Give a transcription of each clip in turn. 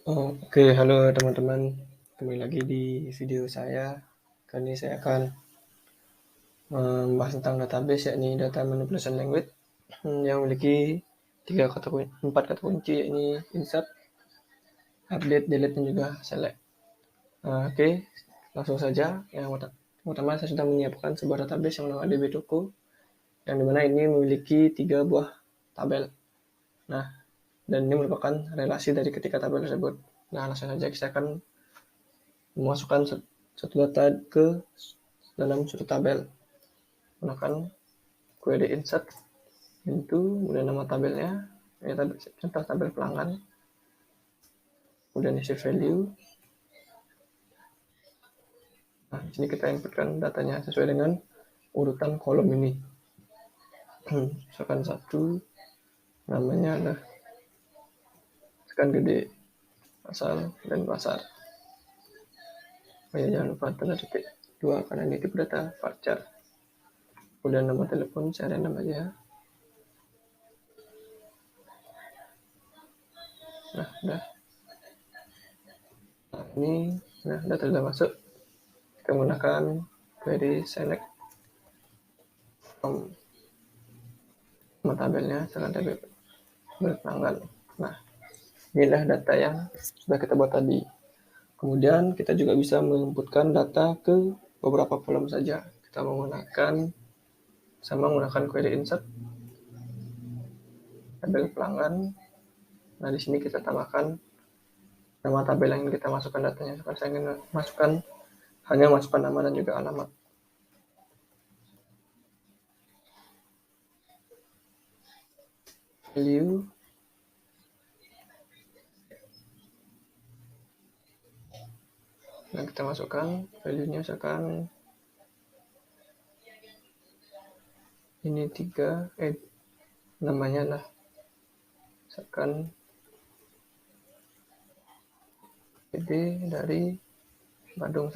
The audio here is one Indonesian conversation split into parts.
Oke, halo teman-teman. Kembali lagi di video saya. Kali ini saya akan membahas tentang database, yakni Data Manipulation Language, yang memiliki 4 kata kunci, yakni insert, update, delete, dan juga select. Oke, langsung saja. Yang pertama, saya sudah menyiapkan sebuah database yang bernama DB2Co, yang dimana ini memiliki 3 buah tabel. Nah, dan ini merupakan relasi dari ketiga tabel tersebut. Nah, langsung saja kita akan memasukkan satu data ke dalam suatu tabel menggunakan query insert into, kemudian nama tabelnya, ini contoh tabel pelanggan, kemudian isi value. Nah, di sini kita inputkan datanya sesuai dengan urutan kolom ini. Misalkan 1, namanya adalah misalkan gede, asal, dan pasar. Jangan lupa tanda titik 2 karena ini tipe data varchar. Kemudian nama telepon saya random aja. Nah, udah. Nah, ini data sudah masuk. Kita menggunakan query select from tabelnya, misalkan tabel bertanggal. Nah, inilah data yang sudah kita buat tadi. Kemudian kita juga bisa menginputkan data ke beberapa kolom saja. Kita menggunakan query insert tabel pelanggan. Nah, di sini kita tambahkan nama tabel yang ingin kita masukkan datanya. Sekarang saya ingin masukkan nama dan juga alamat. Value. Nah, kita masukkan value-nya, misalkan ini 3, namanya lah misalkan PD dari Bandung.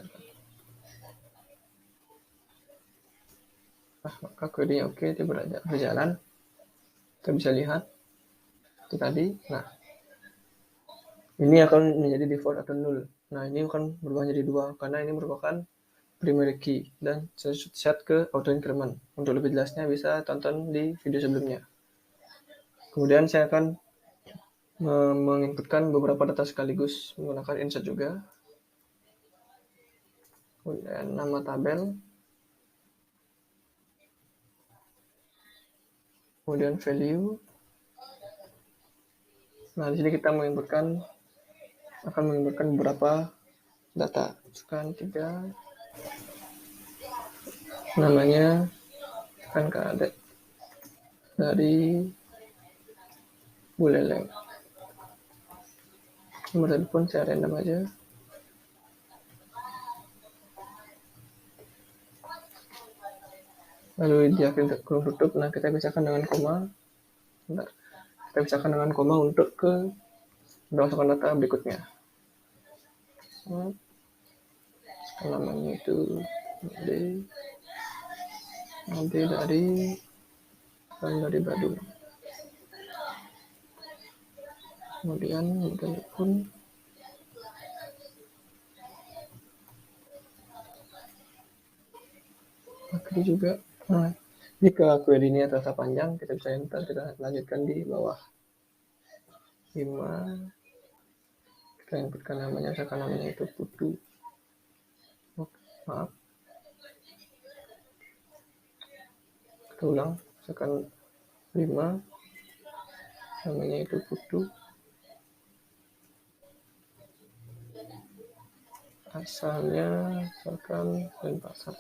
Nah, maka query-nya oke, dia berjalan. Kita bisa lihat itu tadi. Nah, ini akan menjadi default atau null. Nah, ini akan berubah menjadi 2 karena ini merupakan primary key dan saya set ke auto increment. Untuk lebih jelasnya bisa tonton di video sebelumnya. Kemudian saya akan menginputkan beberapa data sekaligus menggunakan insert juga. Kemudian nama tabel, kemudian value. Nah, di sini kita akan menginputkan beberapa data. Misalkan 3, namanya kan kadek dari Buleleng. Nomor telepon saya random aja. Lalu di akhir kurung tutup. Nah, kita pisahkan dengan koma. Kita pisahkan dengan koma untuk masukkan data berikutnya. Namanya itu dari Badung. Kemudian telepon akhirnya juga. Nah, jika query ini terasa panjang, kita bisa enter, kita lanjutkan di bawah 5. Kita inputkan namanya, misalkan namanya itu Putu. Maaf, kita ulang, misalkan 5, namanya itu Putu, asalnya misalkan Denpasar.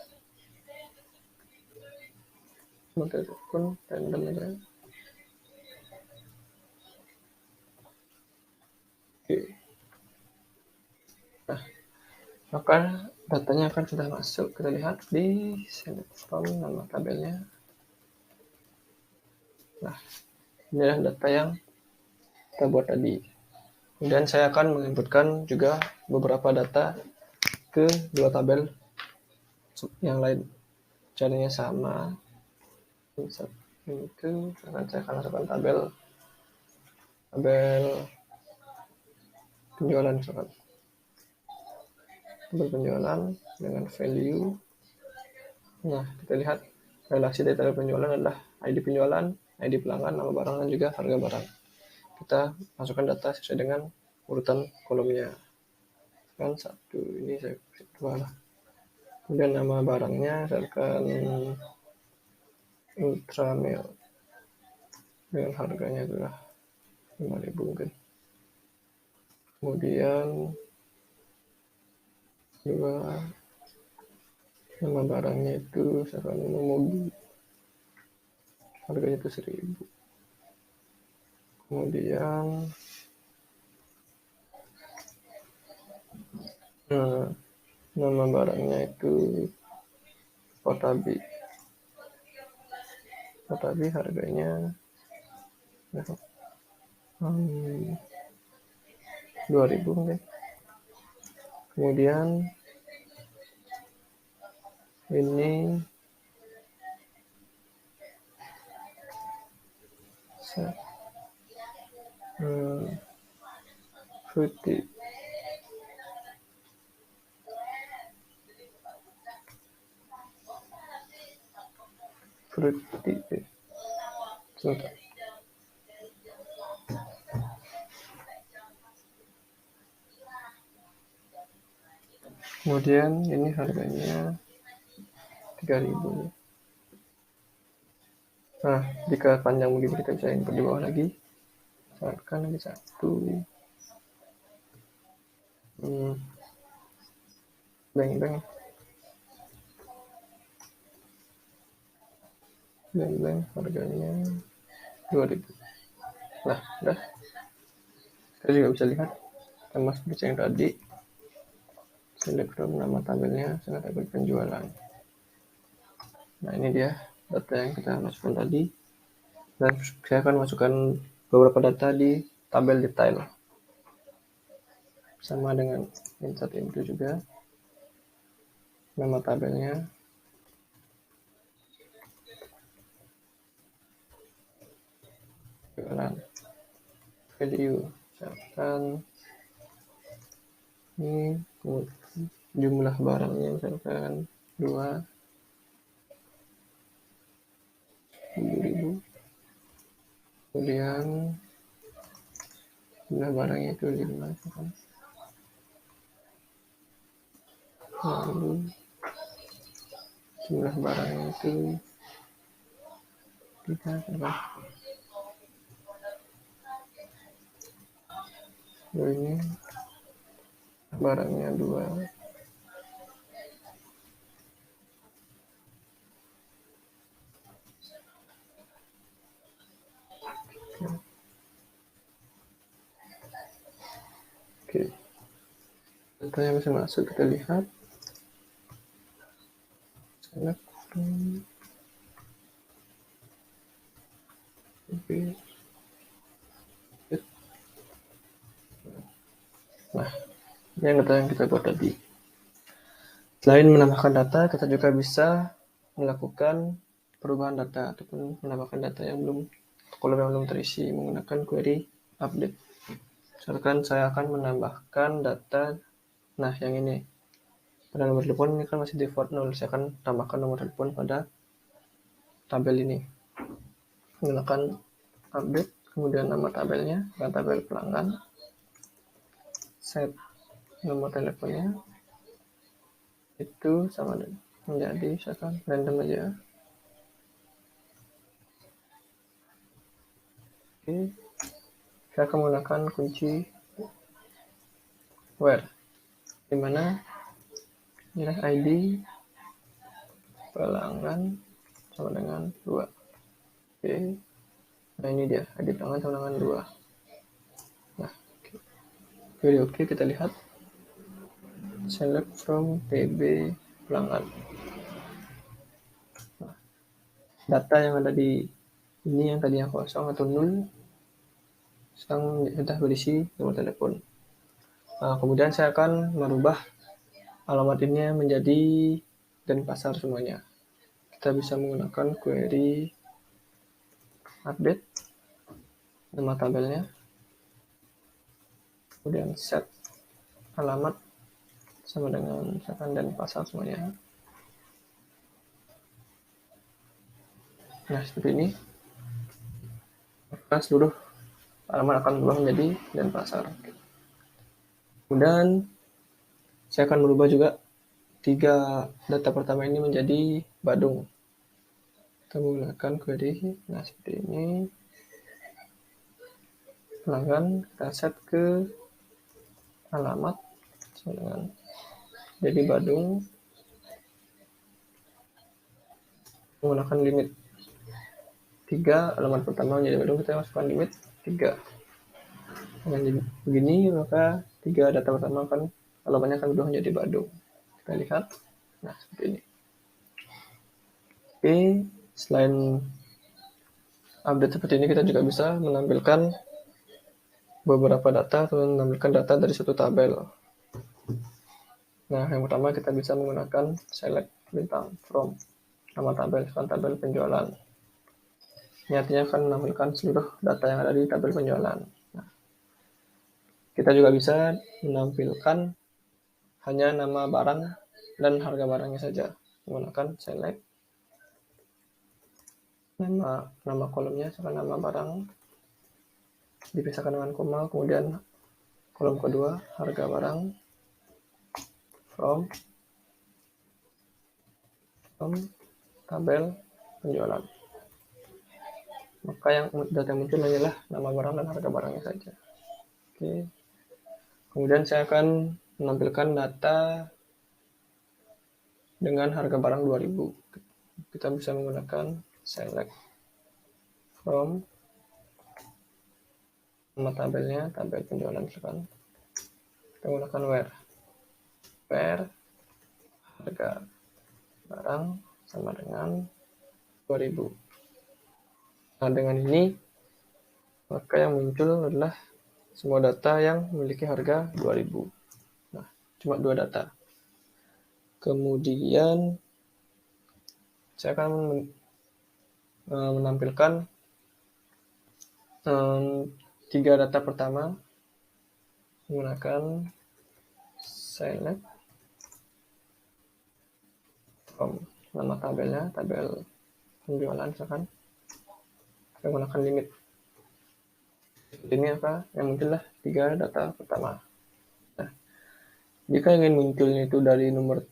Model telepon random aja. Oke. Nah, maka datanya akan sudah masuk. Kita lihat di select from nama tabelnya. Nah, inilah data yang kita buat tadi. Kemudian saya akan menginputkan juga beberapa data ke 2 tabel yang lain. Caranya sama. Insert itu, saya akan masukkan tabel penjualan misalkan. Tabel penjualan dengan value. Nah, kita lihat relasi dari tabel penjualan adalah ID penjualan, ID pelanggan, nama barang, dan juga harga barang. Kita masukkan data sesuai dengan urutan kolomnya. Kan 1, ini saya 2 lah. Kemudian nama barangnya saya akan Ultramel dengan harganya adalah 5.000 mungkin. Kemudian juga nama barangnya itu saya akan mobil, harganya itu 1.000. Kemudian nama barangnya itu Potabi. Potabi harganya 2.000 mungkin. Kemudian ini fruity. Sebentar. Kemudian ini harganya 3.000. Nah, jika panjang begitu kita bisa input di bawah lagi. Misalkan lagi 1. Beng harganya 2.000. Nah, udah. Kita juga bisa lihat sama seperti yang tadi. Select from nama tabelnya, select tabel penjualan. Nah, ini dia data yang kita masukkan tadi. Dan saya akan masukkan beberapa data di tabel detail. Sama dengan insert into juga. Nama tabelnya. Jualan. Value. Misalkan ini jumlah barangnya misalkan 7.000. Kemudian jumlah barangnya itu 5 misalkan. Lalu jumlah barangnya itu 3 misalkan. Lalu ini barangnya 2. Oke. Data yang bisa masuk kita lihat. Select. Nah, ini yang data yang kita buat tadi. Selain menambahkan data, kita juga bisa melakukan perubahan data ataupun menambahkan data yang kolom yang belum terisi menggunakan query update. Misalkan saya akan menambahkan data, nah yang ini, pada nomor telepon ini kan masih default 0, saya akan tambahkan nomor telepon pada tabel ini. Menggunakan update, kemudian nama tabelnya, dan tabel pelanggan, set nomor teleponnya, itu sama dengan menjadi misalkan random aja. Oke, saya akan menggunakan kunci where, dimana nilai ID pelanggan sama dengan 2. Oke, nah ini dia ID pelanggan sama dengan 2. Nah, oke, kita lihat select from TB pelanggan. Nah, data yang ada di ini yang tadinya kosong atau 0 sekarang sudah berisi nomor telepon. Nah, kemudian saya akan merubah alamat ini menjadi Denpasar semuanya. Kita bisa menggunakan query update nama tabelnya, kemudian set alamat sama dengan misalkan Denpasar semuanya. Nah, seperti ini. Maka seluruh alamat akan berubah menjadi Denpasar. Kemudian saya akan merubah juga 3 data pertama ini menjadi Badung. Kita menggunakan query. Nah, seperti ini. Pelanggan kita set ke alamat sama dengan jadi Badung, menggunakan limit 3, alamat pertama menjadi Badung, kita masukkan limit 3. Dengan begini maka 3 data pertama akan alamatnya akan berubah menjadi Badung. Kita lihat. Nah, seperti ini. Oke, selain update seperti ini, kita juga bisa menampilkan beberapa data atau menampilkan data dari suatu tabel. Nah, yang pertama kita bisa menggunakan select bintang from nama tabel, tabel penjualan. Ini artinya akan menampilkan seluruh data yang ada di tabel penjualan. Nah, kita juga bisa menampilkan hanya nama barang dan harga barangnya saja. Menggunakan select nama kolomnya, misalkan nama barang dipisahkan dengan koma, kemudian kolom kedua harga barang from tabel penjualan. Maka yang data yang muncul hanyalah nama barang dan harga barangnya saja. Oke. Kemudian saya akan menampilkan data dengan harga barang 2000. Kita bisa menggunakan select from nama tabelnya, tabel penjualan misalkan. Kita menggunakan where harga barang sama dengan 2000. Nah, dengan ini maka yang muncul adalah semua data yang memiliki harga 2000. Nah, cuma 2 data. Kemudian saya akan menampilkan 3 data pertama menggunakan select from nama tabelnya, tabel penjualan misalkan. Kita menggunakan limit. Ini apa? Yang muncul lah 3 data pertama. Nah, jika ingin munculnya itu dari nomor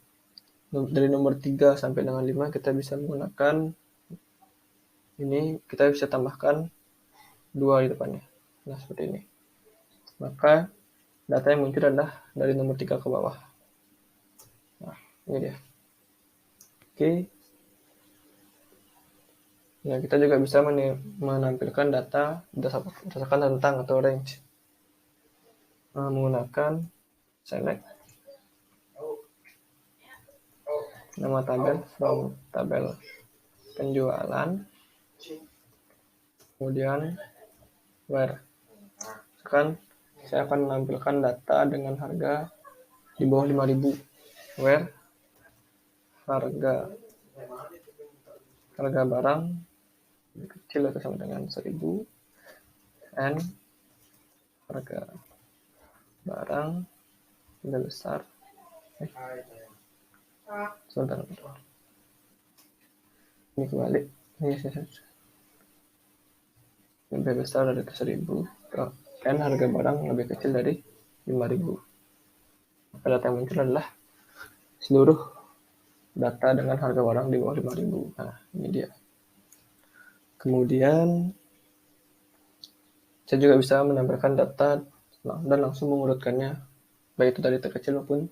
3 sampai dengan 5, kita bisa menggunakan ini, kita bisa tambahkan 2 di depannya. Nah, seperti ini. Maka data yang muncul adalah dari nomor 3 ke bawah. Nah, ini dia. Oke. Nah, kita juga bisa menampilkan data berdasarkan rentang atau range. Menggunakan select nama tabel from tabel penjualan, kemudian where. Misalkan saya akan menampilkan data dengan harga di bawah 5000. Where harga barang lebih kecil atau sama dengan 1000 and harga barang lebih besar. Sebentar. Ini kembali. Ini lebih besar dari 1000 dan harga barang lebih kecil dari 5000. Maka data yang muncul adalah seluruh data dengan harga barang di bawah 5000. Nah, ini dia. Kemudian saya juga bisa menampilkan data dan langsung mengurutkannya, baik itu dari terkecil maupun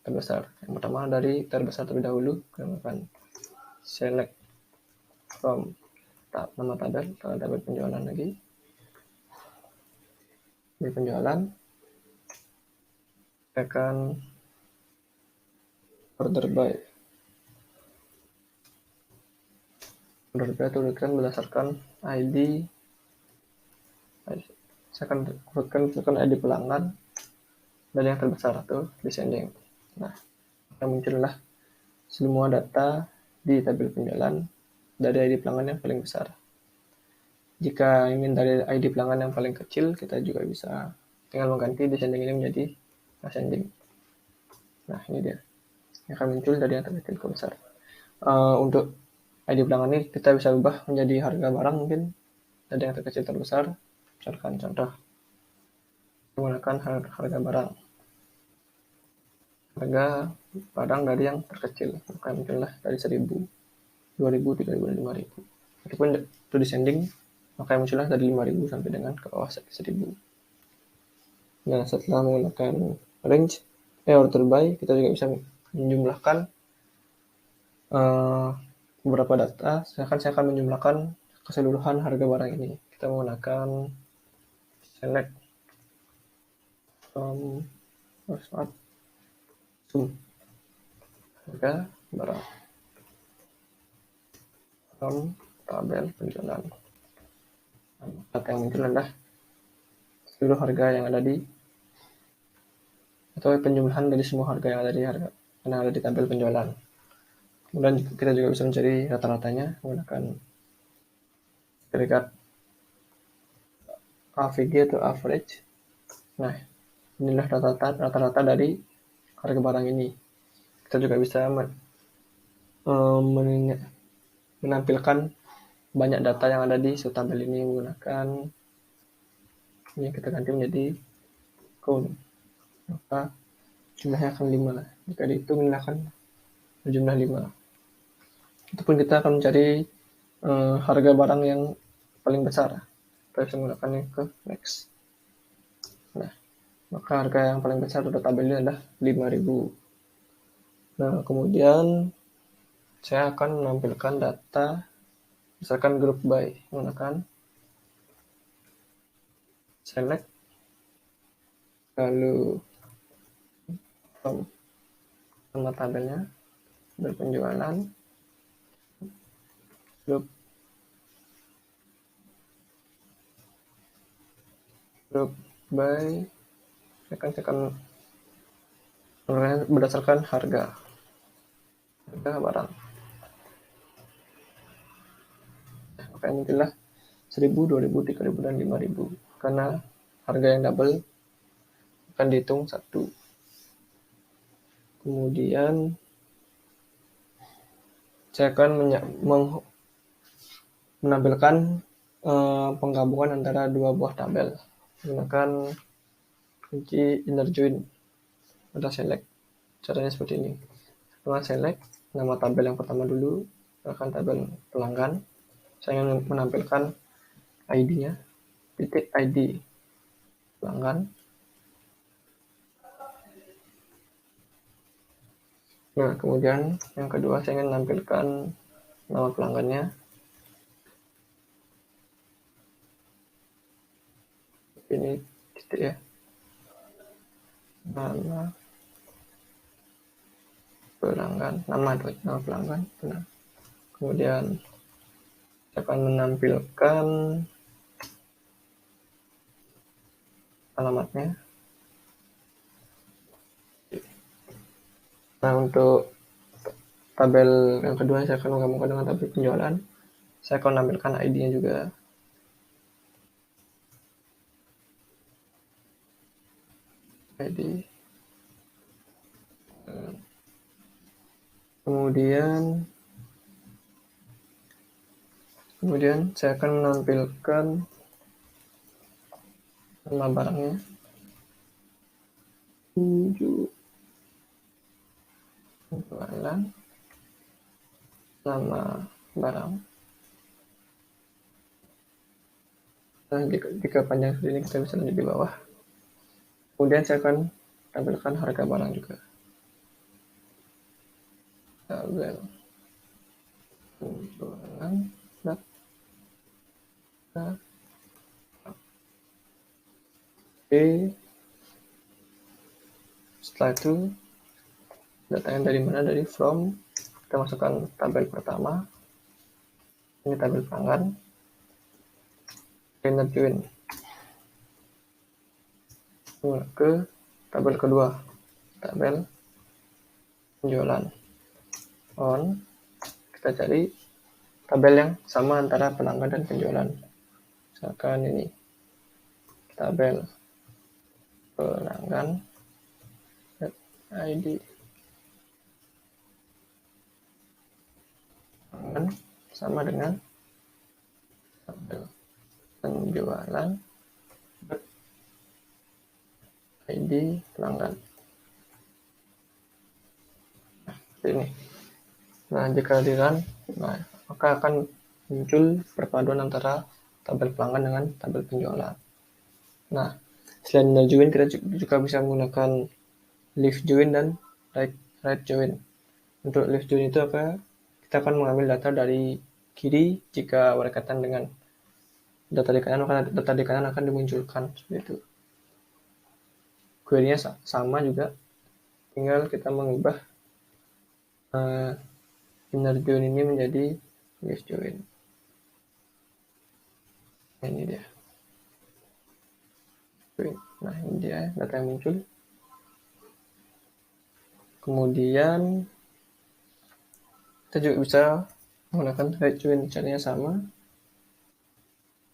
terbesar. Yang pertama dari terbesar terlebih dahulu, kita akan select from nama tabel penjualan lagi. Di penjualan, kita akan order by urutkan berdasarkan ID. Saya akan urutkan ID pelanggan dari yang terbesar atau descending. Nah, yang muncullah semua data di tabel penjualan dari ID pelanggan yang paling besar. Jika ingin dari ID pelanggan yang paling kecil, kita juga bisa tinggal mengganti descending ini menjadi ascending. Nah, ini dia yang akan muncul dari yang terkecil ke besar. Untuk ID pelanggan ini kita bisa ubah menjadi harga barang mungkin dari yang terkecil terbesar. Misalkan contoh menggunakan harga barang dari yang terkecil, maka muncullah dari 1000, 2000, 3000, dan 5000. Meskipun itu descending, maka muncullah dari 5000 sampai dengan ke bawah 1000. Nah, setelah menggunakan range order by, kita juga bisa menjumlahkan beberapa data. Saya akan menjumlahkan keseluruhan harga barang ini. Kita menggunakan select from sum harga barang from tabel penjualan. Data yang muncul adalah seluruh harga yang ada di atau penjumlahan dari semua harga yang ada di tabel penjualan. Kemudian kita juga bisa mencari rata-ratanya menggunakan agregat AVG atau average. Nah, inilah rata-rata dari harga barang ini. Kita juga bisa menampilkan banyak data yang ada di subtabel ini menggunakan ini, kita ganti menjadi count. Maka jumlahnya akan 5. Jika dihitung ini akan berjumlah 5. Ataupun kita akan mencari harga barang yang paling besar. Kita bisa menggunakannya ke next. Nah, maka harga yang paling besar pada tabel ini adalah 5000. Nah, kemudian saya akan menampilkan data misalkan group by menggunakan select lalu nama tabelnya berpenjualan group by, saya akan berdasarkan harga barang. Maka muncullah 1000, 2000, 3000, dan 5000 karena harga yang double akan dihitung 1. Kemudian saya akan menampilkan penggabungan antara dua buah tabel menggunakan kunci inner join atau select. Caranya seperti ini. Setelah select nama tabel yang pertama dulu, akan tabel pelanggan. Saya ingin menampilkan ID-nya, titik ID pelanggan. Nah, kemudian yang kedua saya ingin menampilkan nama pelanggannya. Ini titik ya. Nama pelanggan, nama pelanggan. Nah, kemudian saya akan menampilkan alamatnya. Nah, untuk tabel yang kedua saya akan menggabungkan dengan tabel penjualan. Saya akan menampilkan ID-nya juga. ID. Kemudian saya akan menampilkan nama barangnya. 7 penjualan, nama barang. Nah, jika panjang seperti ini kita bisa lanjut di bawah. Kemudian saya akan tampilkan harga barang juga. Tabel penjualan data. Oke. Setelah itu datanya dari mana? Dari from. Kita masukkan tabel pertama. Ini tabel pelanggan. Inner join ke tabel kedua, tabel penjualan. On, kita cari tabel yang sama antara pelanggan dan penjualan. Misalkan ini tabel pelanggan ID pelanggan sama dengan tabel penjualan ID pelanggan. Ini. Nah, jika di run, maka akan muncul perpaduan antara tabel pelanggan dengan tabel penjualan. Nah, selain inner join, kita juga bisa menggunakan left join dan right join. Untuk left join itu apa? Kita akan mengambil data dari kiri jika berkaitan dengan data di kanan, maka data di kanan akan dimunculkan seperti itu. Query-nya sama juga, tinggal kita mengubah inner join ini menjadi left join. Ini dia. Nah, ini dia data yang muncul. Kemudian kita juga bisa menggunakan right join, caranya sama,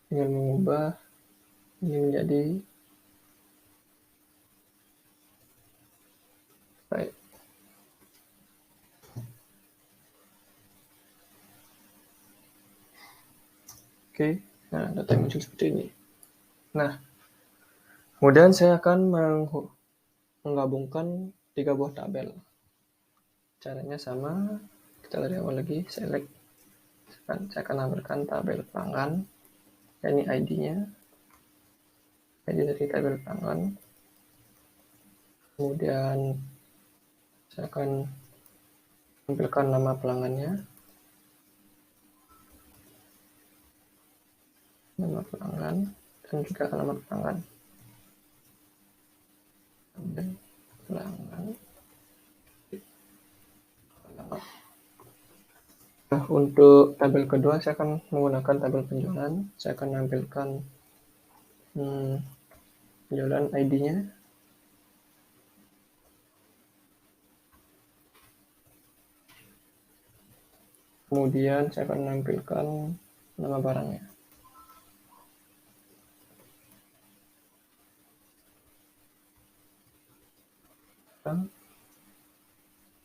tinggal mengubah ini menjadi right. Oke, nah data yang muncul seperti ini. Nah, kemudian saya akan menggabungkan 3 buah tabel. Caranya sama, kita dari awal lagi, select. Saya akan ambilkan tabel pelanggan, ini ID-nya, ID dari tabel pelanggan. Kemudian saya akan tampilkan nama pelanggannya, nama pelanggan, dan juga alamat pelanggan. Tabel pelanggan. Nah, untuk tabel kedua saya akan menggunakan tabel penjualan. Saya akan tampilkan penjualan ID-nya. Kemudian saya akan menampilkan nama barangnya.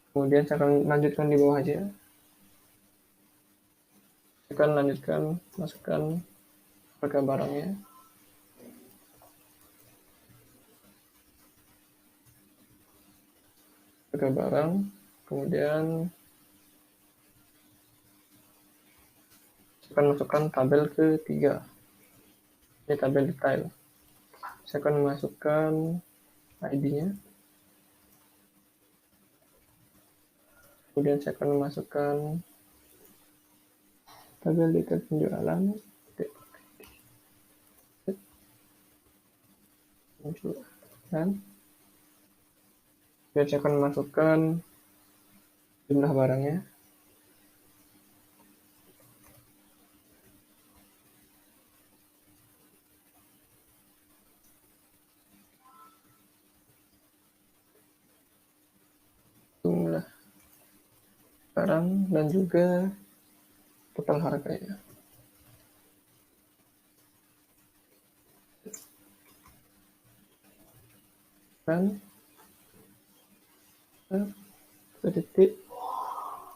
Kemudian saya akan lanjutkan di bawah aja. Saya akan lanjutkan, masukkan harga barangnya. Harga barang, kemudian saya akan masukkan tabel ketiga. Ini tabel detail. Saya akan masukkan ID-nya. Kemudian saya akan memasukkan tabel detail penjualan. Dan saya akan memasukkan jumlah barangnya. Jumlah barang dan juga total harganya. Dan titik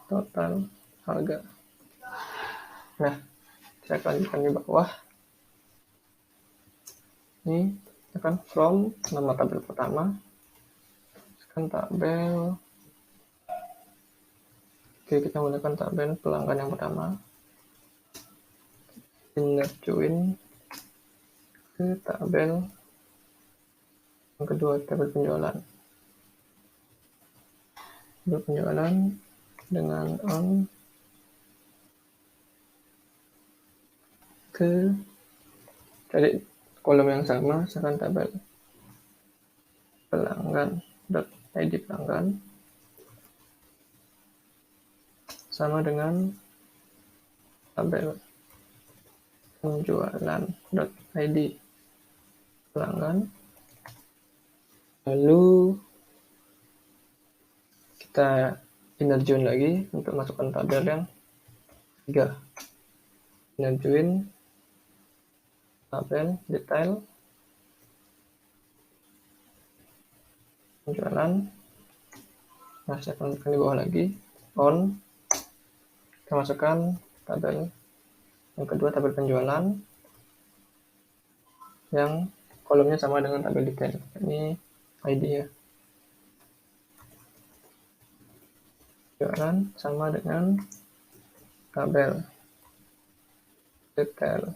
total harga. Nah, saya akan lanjutkan di bawah. Ini akan from nama tabel pertama. Sekarang tabel. Oke, kita menggunakan tabel pelanggan yang pertama. Inner join ke tabel yang kedua, tabel penjualan. Tabel penjualan dengan on ke cari kolom yang sama, misalkan tabel pelanggan .id pelanggan sama dengan tabel penjualan .id pelanggan. Lalu kita inner join lagi untuk masukkan tabel yang 3. Inner join tabel detail penjualan Nah, saya akan masukkan di bawah lagi, on, kita masukkan tabel yang kedua, tabel penjualan, yang kolomnya sama dengan tabel detail. Ini ID ya. Penjualan sama dengan tabel detail.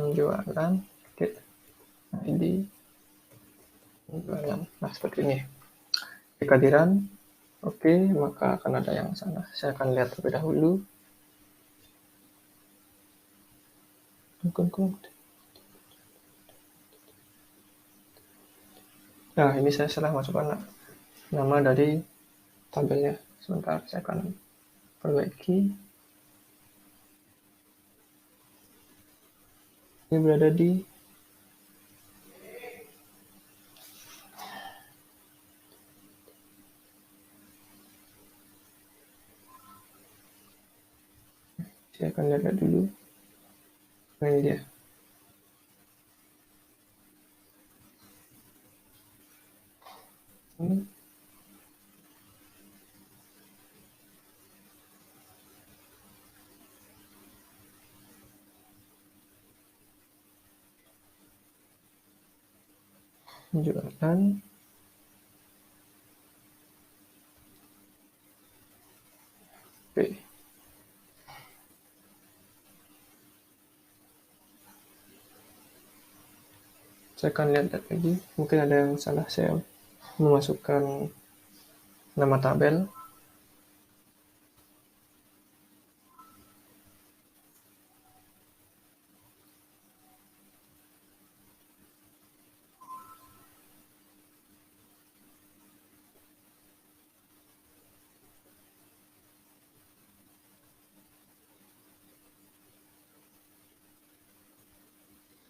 Penjualan, ID, penjualan. Nah, seperti ini. Jika kehadiran, oke, maka akan ada yang salah. Saya akan lihat terlebih dahulu. Nah, ini saya salah masukkan nama dari tabelnya. Sebentar, saya akan perbaiki. Ini berada di saya akan lihat dulu. Nah, ini dia. Ini penjualan, oke. Saya akan lihat lagi. Mungkin ada yang salah, saya memasukkan nama tabel.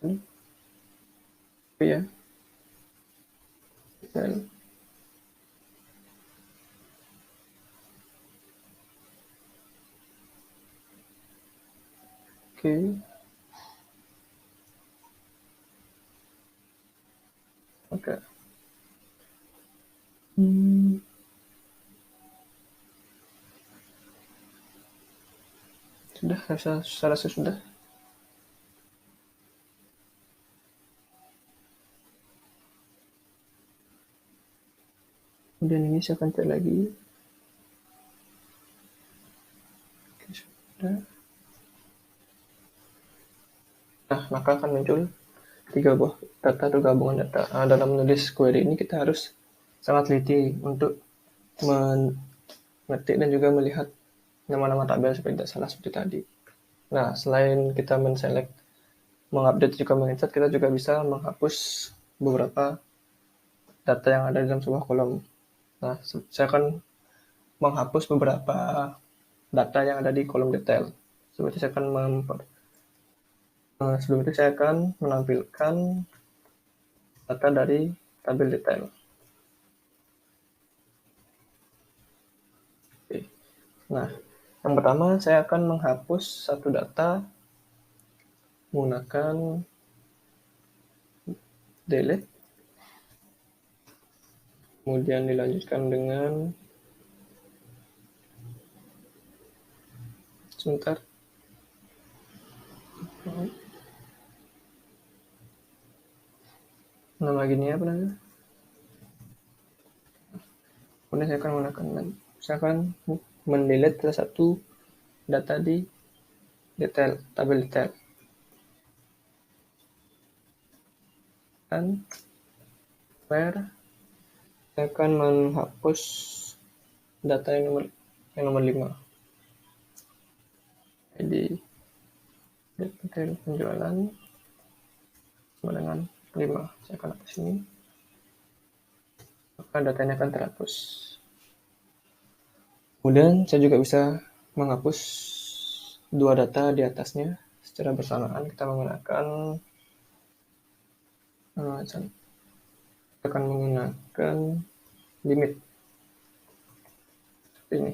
Ini, ya, detail. Oke. Oke. Sudah, saya rasa sudah. Kemudian ini saya akan cek lagi. Oke, sudah. Nah, maka akan muncul 3 buah data atau gabungan data. Dalam menulis query ini kita harus sangat teliti untuk mengetik dan juga melihat nama-nama tabel supaya tidak salah seperti tadi. Nah, selain kita men-select, mengupdate juga menginsert, kita juga bisa menghapus beberapa data yang ada di dalam sebuah kolom. Nah, saya akan menghapus beberapa data yang ada di kolom detail. Seperti saya akan sebelum itu saya akan menampilkan data dari tabel detail. Oke. Nah, yang pertama saya akan menghapus satu data menggunakan delete, kemudian dilanjutkan dengan sebentar. Nama gini apa namanya? Kemudian saya akan mendelete salah satu data di detail, tabel detail. Dan where saya akan menghapus data yang nomor 5. Jadi detail penjualan sama dengan 5. Saya akan hapus ini. Maka datanya akan terhapus. Kemudian saya juga bisa menghapus 2 data di atasnya secara bersamaan. Kita menggunakan limit seperti ini.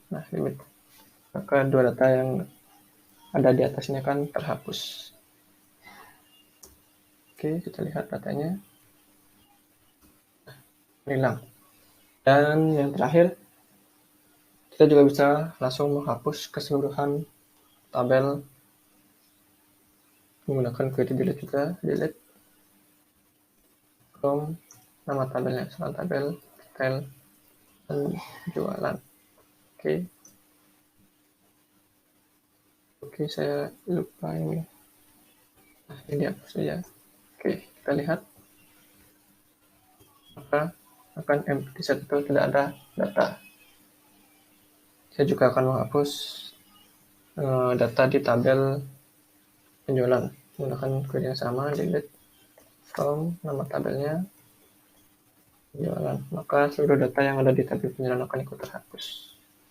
Nah, limit. Maka 2 data yang ada di atasnya akan terhapus. Oke, kita lihat datanya. Hilang. Dan yang terakhir, kita juga bisa langsung menghapus keseluruhan tabel menggunakan query delete juga. Delete from nama tabelnya, soal tabel, detail, penjualan. Oke, saya lupa ini. Nah, ini dihapus saja. Oke, kita lihat. Maka akan empty set itu tidak ada data. Saya juga akan menghapus data di tabel penjualan menggunakan query yang sama, delete from nama tabelnya penjualan. Maka seluruh data yang ada di tabel penjualan akan ikut terhapus.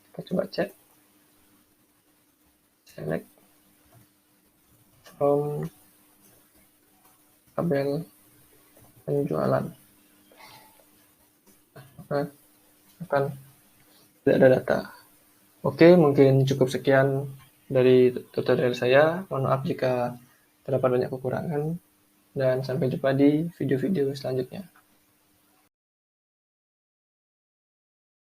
Kita coba cek. Select from tabel penjualan. Maka akan tidak ada data. Oke, mungkin cukup sekian dari tutorial saya. Mohon maaf jika terdapat banyak kekurangan, dan sampai jumpa di video-video selanjutnya.